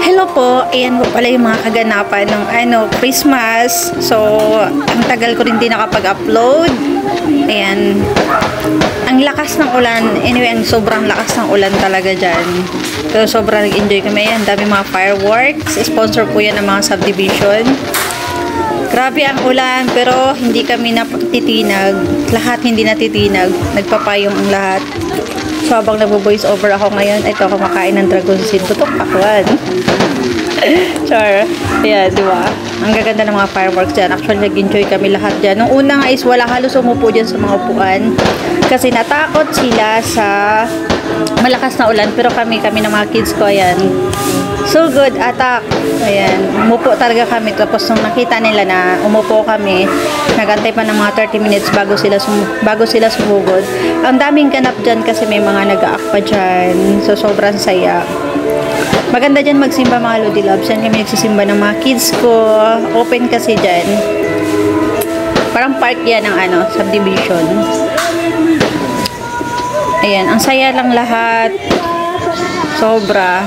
Hello po, ayan po pala yung mga kaganapan ng Christmas. So, ang tagal ko rin din nakapag-upload. Ayan. Ang lakas ng ulan. Anyway, ang sobrang lakas ng ulan talaga dyan. Pero sobrang nag-enjoy kami. Ayan, dami mga fireworks. Sponsor po yan ng mga subdivision. Grabe ang ulan, pero hindi kami natitinag. Lahat hindi natitinag. Nagpapayong ang lahat. So, habang nag-voice over ako ngayon, ito, kumakain ng dragon seed. Tutok pakwan. Char. Yeah, di ba? Ang gaganda ng mga fireworks dyan. Actually, nag-enjoy kami lahat dyan. Nung una nga is wala halos umupo dyan sa mga upuan. Kasi natakot sila sa malakas na ulan. Pero kami ng mga kids ko, ayan. So good, atak. Ayan. Umupo talaga kami. Tapos nung nakita nila na umupo kami, nagantay pa ng mga 30 minutes bago sila sumugod. Ang daming ganap dyan kasi may mga nag-aak pa dyan. So, sobrang saya. Maganda dyan magsimba mga Lodi Loves. Yan kami nagsisimba ng mga kids ko. Open kasi dyan. Parang park yan ng subdivision. Ayan. Ang saya lang lahat. Sobra.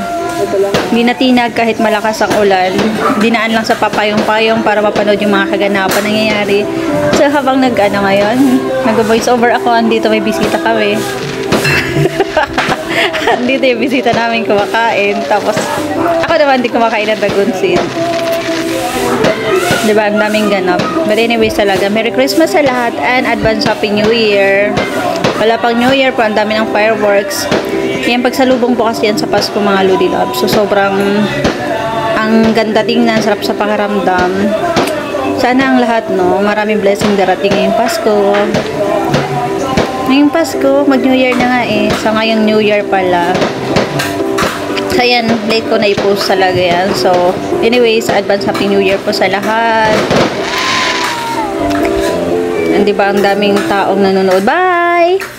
Hindi natinag kahit malakas ang ulan. Dinaan lang sa papayong-payong para mapanood yung mga kaganapan nangyayari. So, habang ngayon, nag-voice over ako. Andito may bisita kami. Andito yung bisita namin kumakain. Tapos, ako naman di kumakain ng dragon seed. Diba? Ang daming ganap. But anyways talaga, Merry Christmas sa lahat and Advance Happy New Year. Wala pang New Year po, ang dami ng fireworks. Yan, pagsalubong po kasi yan sa Pasko mga Lodi Loves. So, sobrang ang ganda tingnan, sarap sa pakiramdam. Sana ang lahat, no? Maraming blessing darating ngayong Pasko. Ngayong Pasko, mag-New Year na nga eh. So, ngayong New Year pala. So, yan, late ko na i-post talaga yan. So, anyways, Advance Happy New Year po sa lahat. And diba, ang daming taong nanonood. Bye!